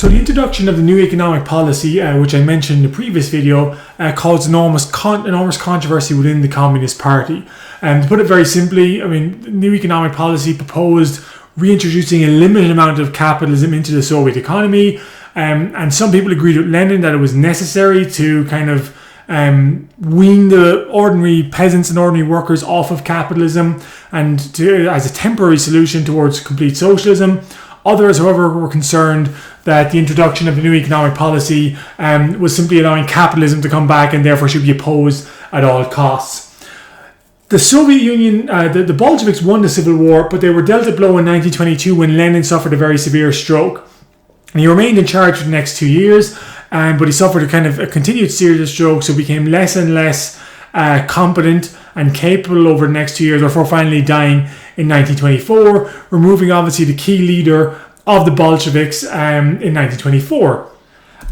So the introduction of the new economic policy, which I mentioned in the previous video, caused enormous controversy within the Communist Party. To put it very simply, I mean, the new economic policy proposed reintroducing a limited amount of capitalism into the Soviet economy, and some people agreed with Lenin that it was necessary to kind of wean the ordinary peasants and ordinary workers off of capitalism and as a temporary solution towards complete socialism. Others, however, were concerned that the introduction of the new economic policy was simply allowing capitalism to come back and therefore should be opposed at all costs. The Soviet Union, the Bolsheviks won the Civil War, but they were dealt a blow in 1922 when Lenin suffered a very severe stroke. And he remained in charge for the next 2 years, but he suffered a continued series of strokes, so became less and less competent and capable over the next 2 years, before finally dying in 1924, removing obviously the key leader of the Bolsheviks in 1924.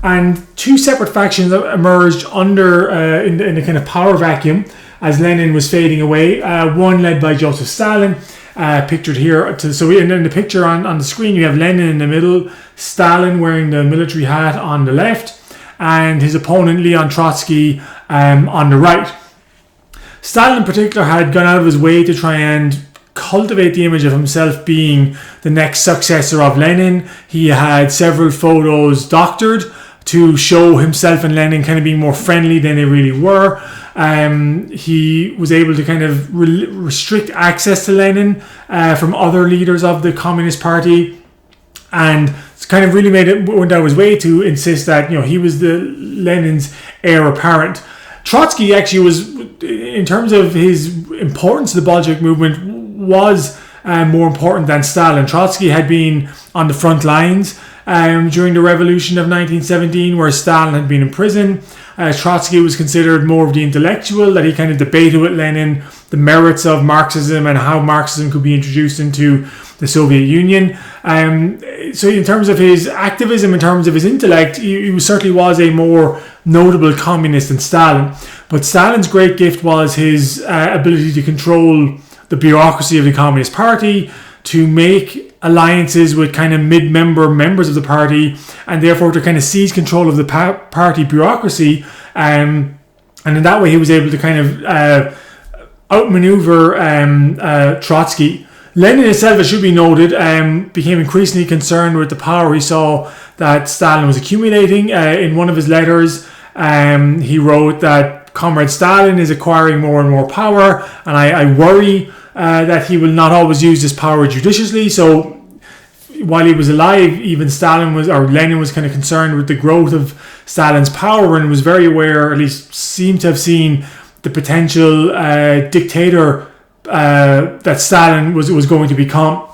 And two separate factions emerged in the kind of power vacuum as Lenin was fading away. One led by Joseph Stalin, pictured here. So in the picture on the screen, you have Lenin in the middle, Stalin wearing the military hat on the left, and his opponent Leon Trotsky on the right. Stalin in particular had gone out of his way to try and cultivate the image of himself being the next successor of Lenin. He had several photos doctored to show himself and Lenin kind of being more friendly than they really were. He was able to kind of restrict access to Lenin from other leaders of the Communist Party, and kind of really went out of his way to insist that he was Lenin's heir apparent. Trotsky actually was, in terms of his importance to the Bolshevik movement, was more important than Stalin. Trotsky had been on the front lines during the revolution of 1917, where Stalin had been in prison. Trotsky was considered more of the intellectual, that he kind of debated with Lenin the merits of Marxism and how Marxism could be introduced into the Soviet Union. So in terms of his activism, in terms of his intellect, he certainly was a more notable communist than Stalin. But Stalin's great gift was his ability to control the bureaucracy of the Communist Party, to make alliances with kind of members of the party, and therefore to kind of seize control of the party bureaucracy. And in that way, he was able to kind of outmaneuver Trotsky. Lenin himself, it should be noted, became increasingly concerned with the power he saw that Stalin was accumulating. In one of his letters, he wrote that Comrade Stalin is acquiring more and more power, and I worry that he will not always use this power judiciously. So while he was alive, even Lenin was kind of concerned with the growth of Stalin's power, and was very aware, or at least seemed to have seen, the potential dictator that Stalin was going to become.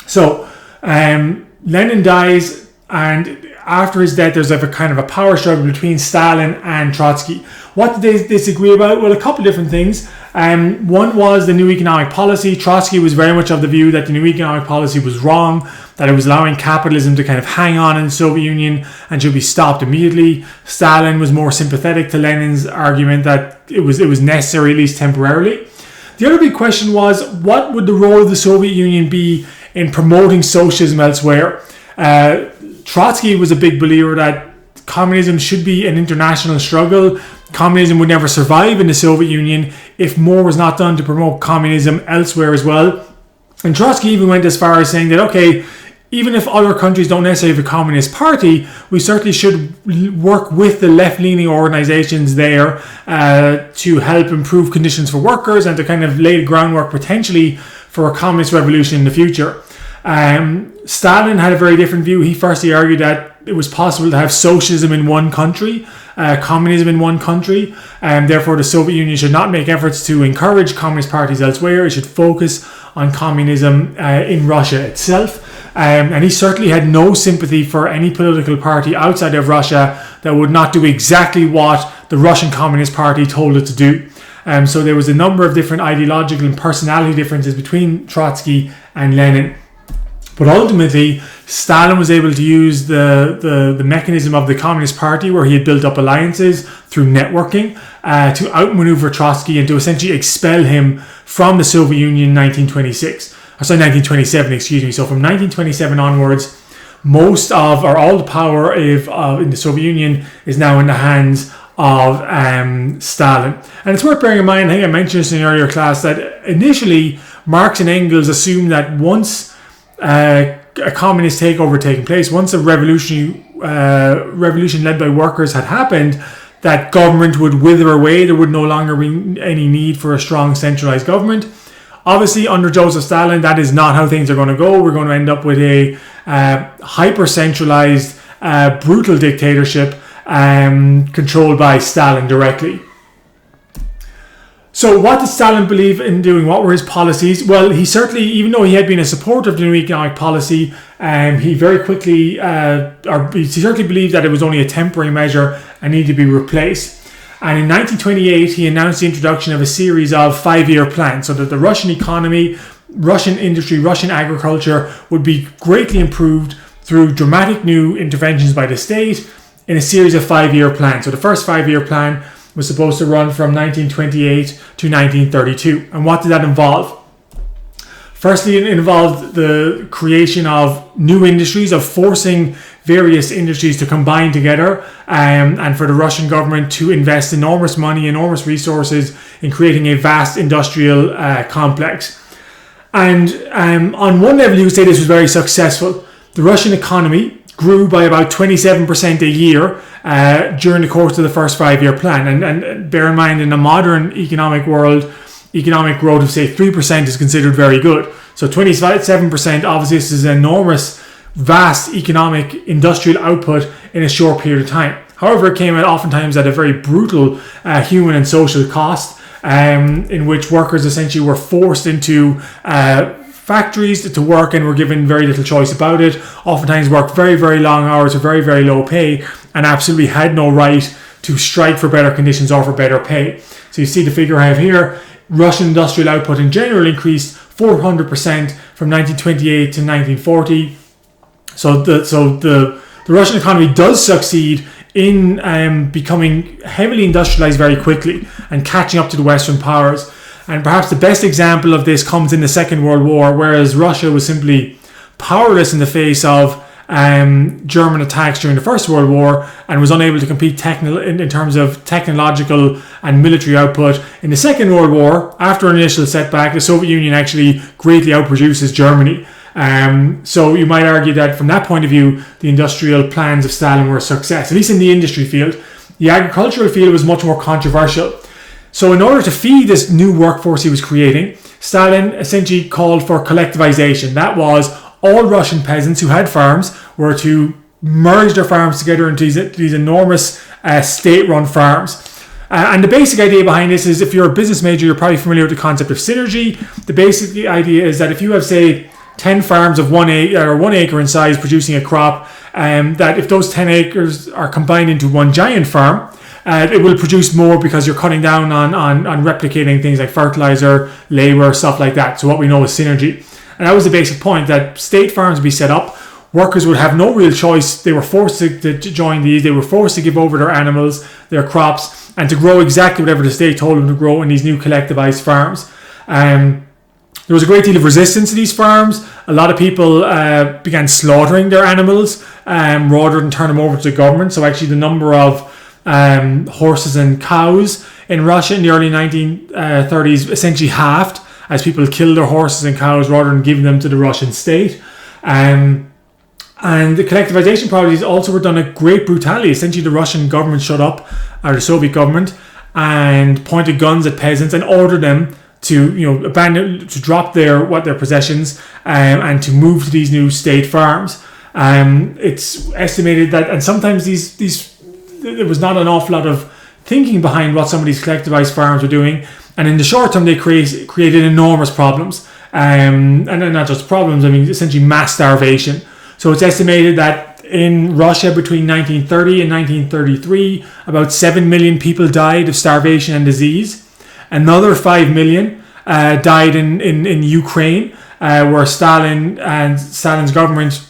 So Lenin dies, and after his death, there's like a kind of a power struggle between Stalin and Trotsky. What did they disagree about? Well, a couple of different things. One was the new economic policy. Trotsky was very much of the view that the new economic policy was wrong, that it was allowing capitalism to kind of hang on in the Soviet Union and should be stopped immediately. Stalin was more sympathetic to Lenin's argument that it was necessary, at least temporarily. The other big question was, what would the role of the Soviet Union be in promoting socialism elsewhere? Trotsky was a big believer that communism should be an international struggle. Communism would never survive in the Soviet Union if more was not done to promote communism elsewhere as well. And Trotsky even went as far as saying that, okay, even if other countries don't necessarily have a communist party, we certainly should work with the left-leaning organizations there to help improve conditions for workers and to kind of lay the groundwork potentially for a communist revolution in the future. Stalin had a very different view. He firstly argued that it was possible to have socialism in one country, communism in one country, and therefore the Soviet Union should not make efforts to encourage communist parties elsewhere. It should focus on communism in Russia itself. And he certainly had no sympathy for any political party outside of Russia that would not do exactly what the Russian Communist Party told it to do. So there was a number of different ideological and personality differences between Trotsky and Lenin. But ultimately, Stalin was able to use the mechanism of the Communist Party, where he had built up alliances through networking, to outmaneuver Trotsky and to essentially expel him from the Soviet Union in 1927, excuse me. So from 1927 onwards, most of, or all the power in the Soviet Union is now in the hands of Stalin. And it's worth bearing in mind, I think I mentioned this in an earlier class, that initially Marx and Engels assumed that once a communist takeover had taken place, once a revolution led by workers had happened, that government would wither away. There would no longer be any need for a strong centralized government. Obviously, under Joseph Stalin, that is not how things are going to go. We're going to end up with a hyper-centralized, brutal dictatorship controlled by Stalin directly. So what did Stalin believe in doing? What were his policies? Well, he certainly, even though he had been a supporter of the new economic policy, he very quickly, he certainly believed that it was only a temporary measure and needed to be replaced. And in 1928, he announced the introduction of a series of 5-year plans so that the Russian economy, Russian industry, Russian agriculture would be greatly improved through dramatic new interventions by the state in a series of 5-year plans. So the first 5-year plan was supposed to run from 1928 to 1932. And what did that involve? Firstly, it involved the creation of new industries, of forcing various industries to combine together, and for the Russian government to invest enormous money, enormous resources in creating a vast industrial complex. And on one level, you would say this was very successful. The Russian economy grew by about 27% a year during the course of the first 5-year plan. And bear in mind, in a modern economic world, economic growth of say 3% is considered very good. So 27%, obviously this is an enormous, vast economic industrial output in a short period of time. However, it came oftentimes at a very brutal human and social cost, in which workers essentially were forced into factories to work and were given very little choice about it. Oftentimes worked very, very long hours for very, very low pay and absolutely had no right to strike for better conditions or for better pay. So you see the figure I have here. Russian industrial output in general increased 400% from 1928 to 1940. So the Russian economy does succeed in becoming heavily industrialized very quickly and catching up to the Western powers. And perhaps the best example of this comes in the Second World War, whereas Russia was simply powerless in the face of German attacks during the First World War and was unable to compete in terms of technological and military output. In the Second World War, after an initial setback, the Soviet Union actually greatly outproduces Germany. So you might argue that from that point of view, the industrial plans of Stalin were a success, at least in the industry field. The agricultural field was much more controversial. So in order to feed this new workforce he was creating, Stalin essentially called for collectivization. That was, all Russian peasants who had farms were to merge their farms together into these enormous state-run farms. And the basic idea behind this is, if you're a business major, you're probably familiar with the concept of synergy. The basic idea is that if you have, say, 10 farms of 1 acre in size producing a crop, that if those 10 acres are combined into one giant farm, it will produce more because you're cutting down on replicating things like fertilizer, labor, stuff like that. So what we know is synergy. And that was the basic point, that state farms would be set up. Workers would have no real choice. They were forced to join these. They were forced to give over their animals, their crops, and to grow exactly whatever the state told them to grow in these new collectivized farms. There was a great deal of resistance to these farms. A lot of people began slaughtering their animals rather than turn them over to the government. So actually the number of horses and cows in Russia in the early 1930s essentially halved as people killed their horses and cows rather than giving them to the Russian state. And the collectivization projects also were done at great brutality. Essentially, the Russian government shut up, or the Soviet government, and pointed guns at peasants and ordered them to, abandon, to drop their possessions, and to move to these new state farms. It's estimated that, and sometimes there was not an awful lot of thinking behind what some of these collectivized farms were doing, and in the short term they created enormous problems, and not just problems, essentially mass starvation. So it's estimated that in Russia between 1930 and 1933 about 7 million people died of starvation and disease. Another 5 million died in Ukraine, where Stalin's government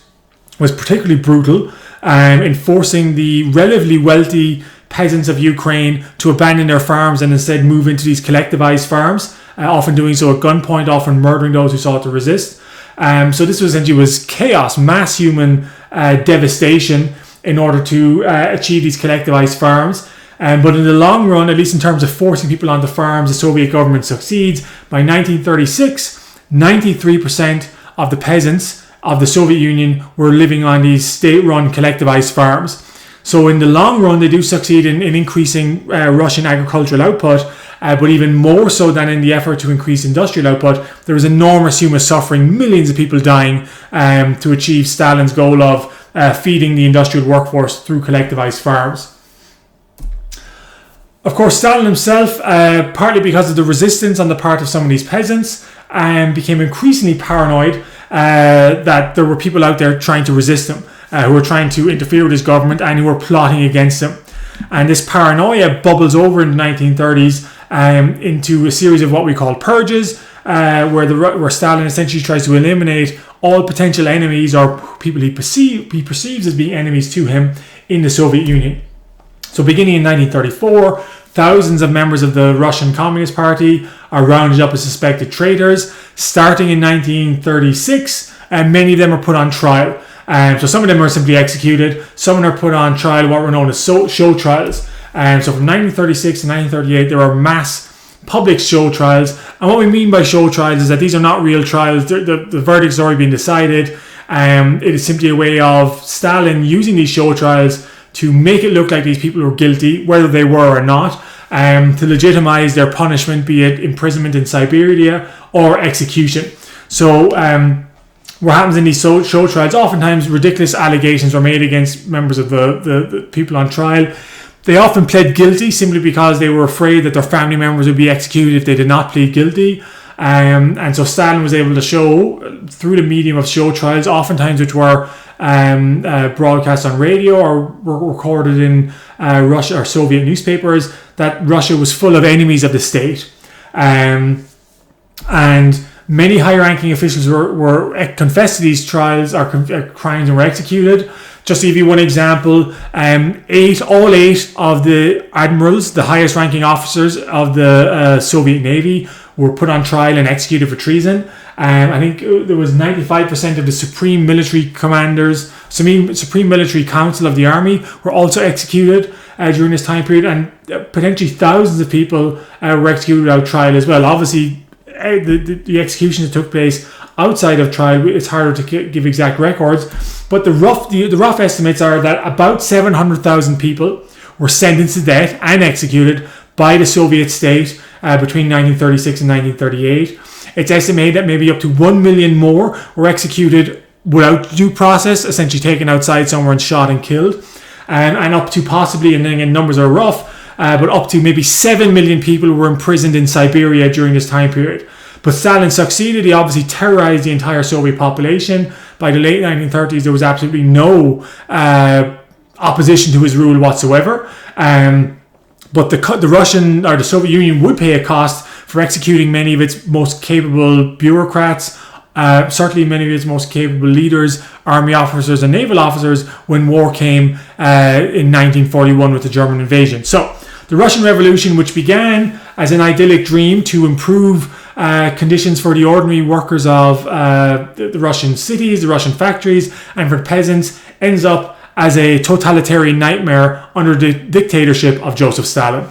was particularly brutal in forcing the relatively wealthy peasants of Ukraine to abandon their farms and instead move into these collectivized farms, often doing so at gunpoint, often murdering those who sought to resist. So this was essentially chaos, mass human devastation in order to achieve these collectivized farms. But in the long run, at least in terms of forcing people onto farms, the Soviet government succeeds. By 1936, 93% of the peasants of the Soviet Union were living on these state-run collectivized farms. So in the long run, they do succeed in increasing Russian agricultural output, but even more so than in the effort to increase industrial output, there was enormous human suffering, millions of people dying to achieve Stalin's goal of feeding the industrial workforce through collectivized farms. Of course, Stalin himself, partly because of the resistance on the part of some of these peasants, became increasingly paranoid that there were people out there trying to resist him, who were trying to interfere with his government and who were plotting against him. And this paranoia bubbles over in the 1930s into a series of what we call purges, where Stalin essentially tries to eliminate all potential enemies or people he perceives as being enemies to him in the Soviet Union. So beginning in 1934, thousands of members of the Russian Communist Party are rounded up as suspected traitors. Starting in 1936, many of them are put on trial. So some of them are simply executed. Some are put on trial, what were known as show trials. So from 1936 to 1938, there are mass public show trials. And what we mean by show trials is that these are not real trials. The verdict's already been decided. It is simply a way of Stalin using these show trials to make it look like these people were guilty, whether they were or not, to legitimize their punishment, be it imprisonment in Siberia or execution. So what happens in these show trials, oftentimes ridiculous allegations were made against members of the people on trial. They often pled guilty simply because they were afraid that their family members would be executed if they did not plead guilty. And so Stalin was able to show through the medium of show trials, oftentimes which were broadcast on radio or were recorded in Russia or Soviet newspapers, that Russia was full of enemies of the state. And many high-ranking officials were confessed to these trials or crimes and were executed. Just to give you one example, all eight of the admirals, the highest-ranking officers of the Soviet Navy, were put on trial and executed for treason. I think there was 95% of the Supreme Military Commanders, Supreme Military Council of the Army were also executed during this time period, and potentially thousands of people were executed without trial as well. Obviously, the executions that took place outside of trial, it's harder to give exact records, but the rough estimates are that about 700,000 people were sentenced to death and executed by the Soviet state between 1936 and 1938. It's estimated that maybe up to 1 million more were executed without due process, essentially taken outside somewhere and shot and killed. And up to possibly, and again numbers are rough, but up to maybe 7 million people were imprisoned in Siberia during this time period. But Stalin succeeded. He obviously terrorized the entire Soviet population. By the late 1930s, there was absolutely no opposition to his rule whatsoever. But the Russian or the Soviet Union would pay a cost for executing many of its most capable bureaucrats, certainly many of its most capable leaders, army officers and naval officers when war came in 1941 with the German invasion. So the Russian Revolution, which began as an idyllic dream to improve conditions for the ordinary workers of the Russian cities, the Russian factories, and for peasants, ends up as a totalitarian nightmare under the dictatorship of Joseph Stalin.